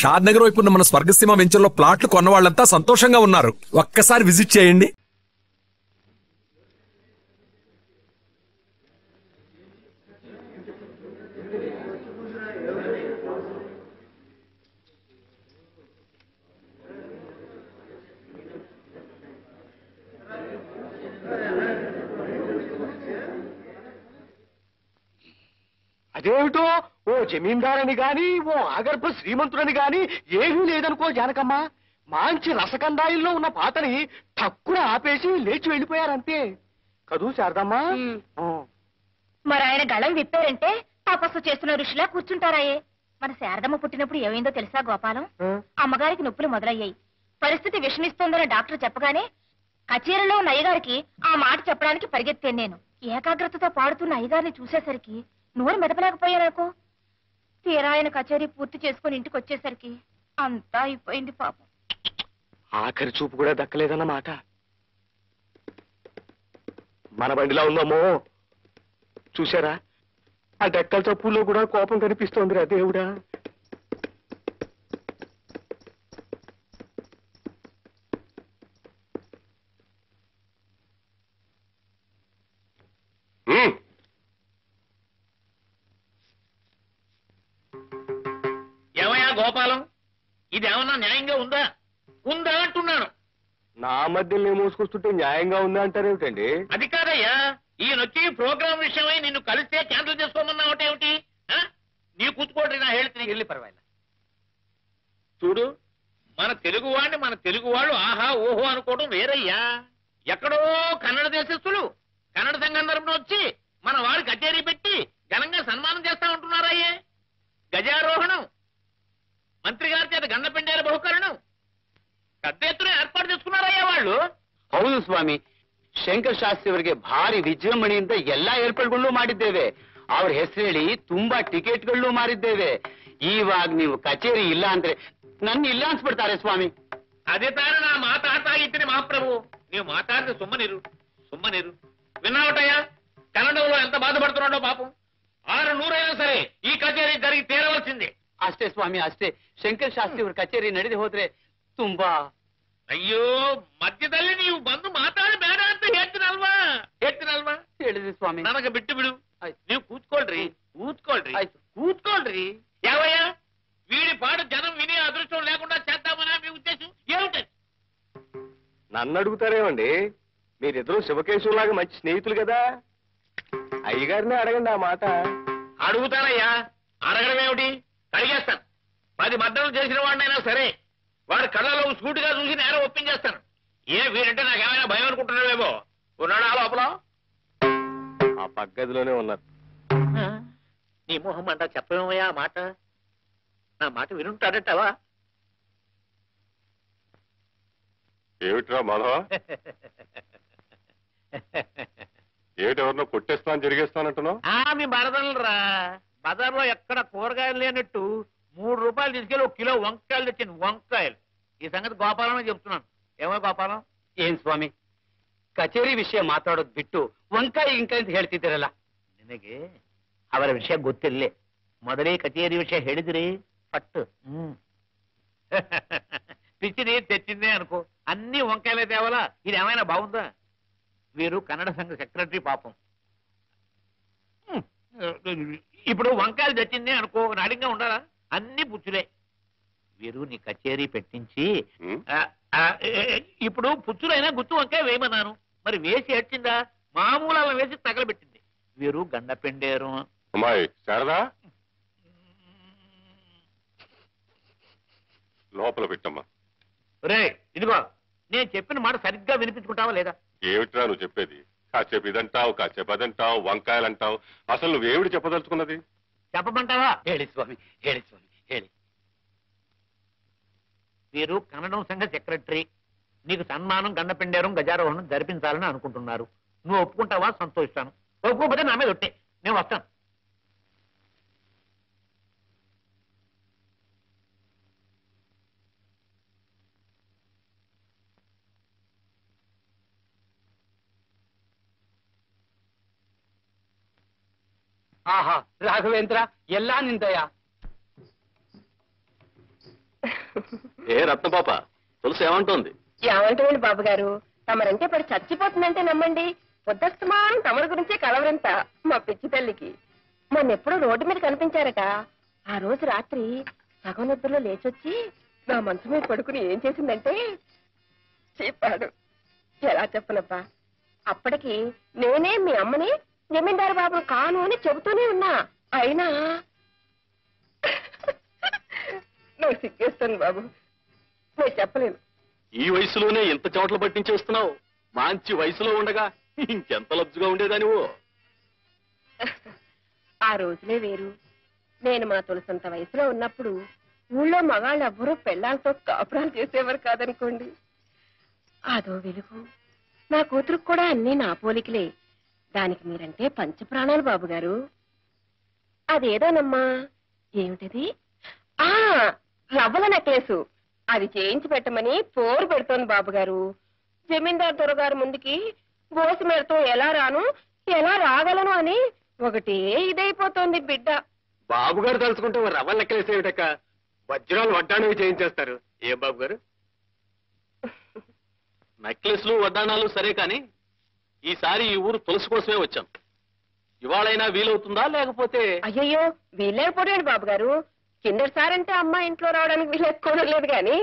షాద్ నగర్ వైపు ఉన్న మన స్వర్గసీమ వెంచర్లో ప్లాట్లు కొన్న వాళ్ళంతా సంతోషంగా ఉన్నారు. ఒక్కసారి విజిట్ చేయండి. అదేమిటో ఓ జమీందారని గాని ఓ ఆగర్భ శ్రీమంతుడని గాని ఏమీ లేదనుకో జానకమ్మ. మంచి రసకందాయిల్లో ఉన్న పాతని తక్కువ ఆపేసి లేచి వెళ్ళిపోయారంతే కదూ శారదమ్మా. మరి ఆయన గళం విప్పారంటే తపస్సు చేస్తున్న ఋషిలా కూర్చుంటారాయే. మన శారదమ్మ పుట్టినప్పుడు ఏమైందో తెలుసా గోపాలం? అమ్మగారికి నొప్పులు మొదలయ్యాయి. పరిస్థితి విషమిస్తోందని డాక్టర్ చెప్పగానే కచేరీలో ఉన్న అయ్యగారికి ఆ మాట చెప్పడానికి పరిగెత్తాను నేను. ఏకాగ్రతతో పాడుతున్న అయ్యగారిని చూసేసరికి నోరు మెదపలేకపోయానుకో. తీరా ఆయన కచేరీ పూర్తి చేసుకుని ఇంటికి వచ్చేసరికి అంతా అయిపోయింది పాపం. ఆఖరి చూపు కూడా దక్కలేదన్నమాట. మన బండిలా ఉందమ్మో. చూసారా ఆ డెక్కల చప్పుల్లో కూడా కోపం కనిపిస్తోందిరా దేవుడా. ఏమయ్యా గోపాలం, ఇదేమన్నా న్యాయంగా ఉందా? ఉందా అంటున్నాను. నా మధ్యలో మోసుకొస్తుంటే న్యాయంగా ఉందా అంటారేమిటండి? అది కాదయ్యా, ఈయనొచ్చి ప్రోగ్రామ్ విషయమై నిన్ను కలిస్తే క్యాన్సిల్ చేసుకోమన్నావుటేమిటి? నీ కూతుకోటి నా హేళి తిరిగి వెళ్ళి పర్వాలేదు. చూడు, మన తెలుగువాళ్ళు ఆహా ఓహో అనుకోవడం వేరయ్యా. ఎక్కడో కన్నడ దేశస్తులు కన్నడ సంఘం తరపున వచ్చి మన వారి కచేరీ పెట్టి ఘనంగా సన్మానం చేస్తా ఉంటున్నారయ్యే. గజారోహణం, మంత్రి గారి చేత గండపెండేల బహుకరణం పెద్ద ఎత్తున ఏర్పాటు చేసుకున్నారయ్యಾ వాళ్ళు. ಹೌದು ಸ್ವಾಮಿ, ಶಂಕರ್ ಶಾಸ್ತ್ರಿ ಅವರಿಗೆ ಭಾರಿ ವಿಜೃಂಭಣೆಯಿಂದ ಎಲ್ಲಾ ಏರ್ಪಾಡುಗಳು ಮಾಡಿದ್ದೇವೆ. ಅವ್ರ ಹೆಸರು ಹೇಳಿ ತುಂಬಾ ಟಿಕೆಟ್ಗಳು ಮಾರಿದ್ದೇವೆ. ಇವಾಗ ನೀವು ಕಚೇರಿ ಇಲ್ಲ ಅಂದ್ರೆ ನನ್ನ ಇಲ್ಲ ಅನ್ಸ್ಬಿಡ್ತಾರೆ ಸ್ವಾಮಿ. అదే తాను నా మాట తాగిచ్చింది మహాప్రభు. నీవు మాట్లాడితే సుమ్మనిరు. విన్నావటయ్యా, కన్నడంలో ఎంత బాధపడుతున్నాడో పాపం. 600 అయినా సరే ఈ కచేరీ జరిగి తీరవలసిందే. ಅಷ್ಟೇ ಸ್ವಾಮಿ, ಅಷ್ಟೇ. ಶಂಕರ್ ಶಾಸ್ತ್ರಿ ಅವ್ರ ಕಚೇರಿ ನಡೆದು ಹೋದ್ರೆ ತುಂಬಾ. ಅಯ್ಯೋ ಮಧ್ಯದಲ್ಲಿ ನೀವು ಬಂದು ಮಾತಾಡಿ ಬೇಡ ಅಂತ ಹೇಳ್ತೀನಲ್ವಾ ಹೇಳಿದ್ರಿ ಸ್ವಾಮಿ. ನನಗೆ ಬಿಟ್ಟು ಬಿಡು. ನೀವು ಕೂತ್ಕೊಳ್ರಿ. ಯಾವಯ್ಯ, వీడి పాడు జనం వినే అదృష్టం లేకుండా చేద్దామనా మీ ఉద్దేశం ఏమిటది? నన్ను అడుగుతారేమండి? మీరిద్దరూ శివకేశవులాగా మంచి స్నేహితులు కదా. అయ్యగారిని అడగండి ఆ మాట. అడుగుతానయ్యా, అడగడం ఏమిటి? అడిగేస్తాను. 10 మద్దతులు చేసిన వాడినైనా సరే వాడి కళ్ళలో సూటిగా చూసి నేరం ఒప్పించేస్తాను. వీడంటే నాకేమైనా భయం అనుకుంటున్నావేమో. ఉన్నాడా లోపల? ఆ పగ్గదిలోనే ఉన్నారు. నీ మొహం అంట చెప్పమయ్యా ఆ మాట. నా మాట వినుంటాడటవా? ఏమిట్రా మాధవ, ఏమిటెవరినో కొట్టేస్తాను జరిగేస్తానంటున్నావు? మీ బరదలరా, బజార్లో ఎక్కడ కూరగాయలు లేనట్టు 3 రూపాయలు తీసుకెళ్ళి 1 కిలో వంకాయలు తెచ్చింది. వంకాయలు. ఈ సంగతి గోపాలమే చెప్తున్నాను. ఏమో గోపాలం? ಏನ್ ಸ್ವಾಮಿ, ಕಚೇರಿ ವಿಷಯ ಮಾತಾಡೋದು ಬಿಟ್ಟು ವಂಕಾಯಿ ಇಂಕ ಅಂತ ಹೇಳ್ತಿದ್ದೀರಲ್ಲ. ನಿನಗೆ ಅವರ ವಿಷಯ ಗೊತ್ತಿರಲಿ. ಮೊದಲೇ ಕಚೇರಿ ವಿಷಯ ಹೇಳಿದ್ರಿ పట్టు. పిచ్చిని తెచ్చిందే అనుకో, అన్ని వంకాయలే తేవాలా? ఇది ఏమైనా బాగుందా? వీరు కన్నడ సంఘ సెక్రటరీ పాపం. ఇప్పుడు వంకాయలు తెచ్చిందే అనుకో, నాడిగా ఉండాలా? అన్ని పుచ్చులే. వీరు నీ కచేరీ పెట్టించి ఇప్పుడు పుచ్చులైనా గుత్తు వంకాయ వేయమన్నాను. మరి వేసి ఏడ్చిందా? మామూలు అలా వేసి తగలబెట్టింది. వీరు గండ పెండేరు. అమ్మాయి శారదా, లోపల పెట్టమ్మా. రే ఇదిగో, నేను చెప్పిన మాట సరిగ్గా వినిపించుకుంటావా లేదా? ఏమిట్రా నువ్వు చెప్పేది? కాసేపు ఇదంటావు, కాసేపు అదంటావు, వంకాయలంటావు. అసలు నువ్వేమిటి చెప్పదలుచుకున్నది? చెప్పమంటావా? ಹೇಳಿ ಸ್ವಾಮಿ, ಹೇಳಿ ಸ್ವಾಮಿ, ಹೇಳಿ. వీరు కన్నడం సంఘ సెక్రటరీ. నీకు సన్మానం, గండపెండేరం, గజారోహణం జరిపించాలని అనుకుంటున్నారు. నువ్వు ఒప్పుకుంటావా? సంతోషిస్తాను. ఒప్పుకోకపోతే నా మీద ఒట్టే, నేను వస్తాను. ಆಹಾ ರಾಘವೇಂದ್ರ, ಎಲ್ಲಾ ನಿಂದಯ. ఏ రత్నపాప తులసి ఏమంటోంది? ఏమంటాడు బాబు గారు, తమరంటే పడి చచ్చిపోతుందంటే నమ్మండి. పొద్దస్తమానం తమరి గురించే కలవరింత మా పిచ్చి తల్లికి. మొన్నెప్పుడో రోడ్డు మీద కనిపించారట. ఆ రోజు రాత్రి సగం నిద్రలో లేచొచ్చి నా మనసు మీద పడుకుని ఏం చేసిందంటే చెప్పాడు. ఎలా చెప్పనబ్బా, అప్పటికి నేనే మీ అమ్మని జమీందారు బాబును కాను అని చెబుతూనే ఉన్నా. అయినా నాకు సిగ్గేస్తుంది బాబు, నేను చెప్పలేను. ఈ వయసులోనే ఎంత చోట్ల పట్టించేస్తున్నావు? మంచి వయసులో ఉండగా ఇంకెంత లబ్జుగా ఉండేదానివో. ఆ రోజులే వేరు. నేను మా తులసంత వయసులో ఉన్నప్పుడు ఊళ్ళో మగాళ్ళు ఎవ్వరూ పెళ్ళాలతో కాపురాలు చేసేవారు కాదనుకోండి. అదో వెలుగు. నా కూతురుకు కూడా అన్నీ నా పోలికలే. దానికి మీరంటే పంచప్రాణాలు బాబుగారు. అదేదోనమ్మా, ఏమిటది? ఆ రవ్వల నెక్లెసు. అది చేయించి పెట్టమని పోరు పెడుతోంది బాబుగారు. జమీందారు దొరగారు ముందుకి బోసి మేరతో ఎలా రాను ఎలా రాగలను అని ఒకటే ఇదైపోతోంది బిడ్డ. బాబుగారు తలుచుకుంటే రవ్వ లెక్కలేసేవిటక్క, వజ్రాలు వడ్డాణవి చేయించేస్తారు. ఏ బాబు గారు? నెక్లెస్లు వడ్డాణాలు సరే కాని ఈసారి ఈ ఊరు తులసి కోసమే వచ్చాం. ఇవాళైనా వీలవుతుందా లేకపోతే? అయ్యయ్యో, వీలేకపోయాడు బాబుగారు. కిందటిసారంటే అమ్మ ఇంట్లో రావడానికి వీలేసుకోవడం లేదు గాని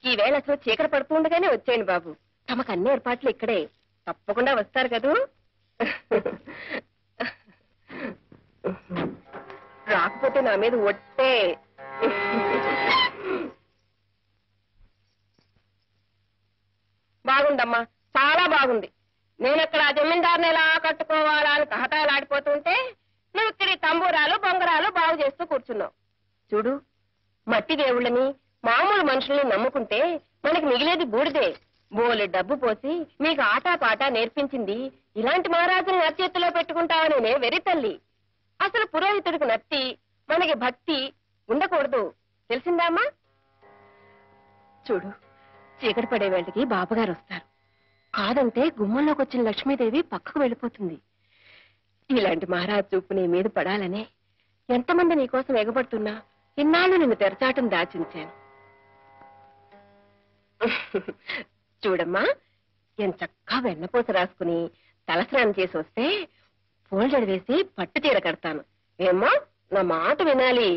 ఈవేళ అసలు చీకటి పడుతుండగానే వచ్చేయండి బాబు. తమకు అన్ని ఏర్పాట్లు ఇక్కడే. తప్పకుండా వస్తారు కదూ. రాకపోతే నా మీద ఒట్టే. బాగుందమ్మా, చాలా బాగుంది. నేనెక్కడ జమీందారుని ఎలా కట్టుకోవాలా అని తహతాలాడిపోతుంటే నువ్వు ఇక్కడి తంబూరాలు బొంగరాలు బాగు చేస్తూ కూర్చున్నావు. చూడు, మట్టి దేవుళ్ళని మామూలు మనుషుల్ని నమ్ముకుంటే మనకి మిగిలేది బూడిదే. బోలె డబ్బు పోసి మీకు ఆటా పాటా నేర్పించింది ఇలాంటి మహారాజుని నచ్చేత్తులో పెట్టుకుంటావనే వెరి తల్లి. అసలు పురోహితుడికి నత్తి మనకి భక్తి ఉండకూడదు, తెలిసిందామా? చూడు, చీకటి పడే వేళకి బాబుగారు వస్తారు. కాదంటే గుమ్మంలోకి వచ్చిన లక్ష్మీదేవి పక్కకు వెళ్ళిపోతుంది. ఇలాంటి మహారాజు చూపు నీ మీద పడాలనే ఎంతమంది నీకోసం ఎగబడుతున్నా ఇన్నాళ్ళు నిన్ను తెరచాటం దాచించాను. చూడమ్మా, ఎంచక్కా వెన్నపూస రాసుకుని తలస్నానం చేసి వస్తే ఫోల్డర్ వేసి పట్టు చీర కడతాను. ఏమ్మా, నా మాట వినాలి.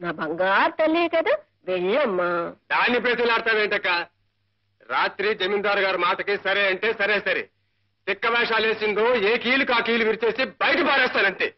నా బంగారు తల్లే కదా, వెళ్ళమ్మా. దాన్ని ప్రతిలాడతావేంటక్క? రాత్రి జమీందారు గారి మాటకి సరే అంటే సరే సరే. తిక్క వేషాలు వేసిందో ఏ కీలు కా కీలు విరిచేసి బయట పారేస్తానంతే.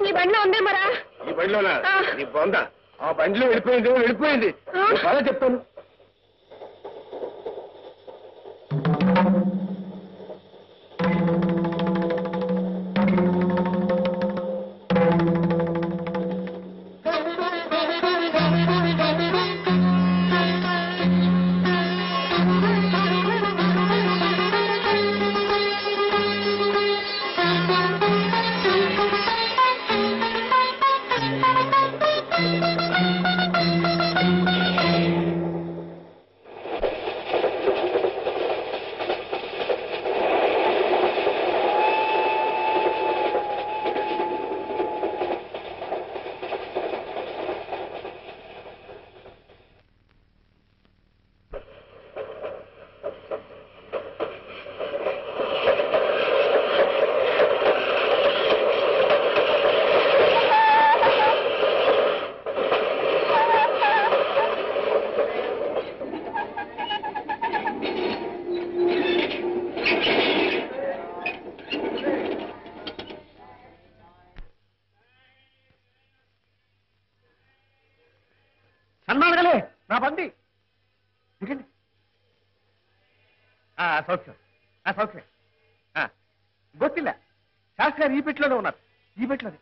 ఈ బండిలోనా? నీ బొంద ఆ బండిలో వెళ్ళిపోయింది. చాలా చెప్తాను. దిగండి. సౌఖ్యం సౌఖ్యం. గొత్తిల్ల శాస్త్రి గారు ఈ పెట్టిలోనే ఉన్నారు. ఈ పెట్టిలోనే.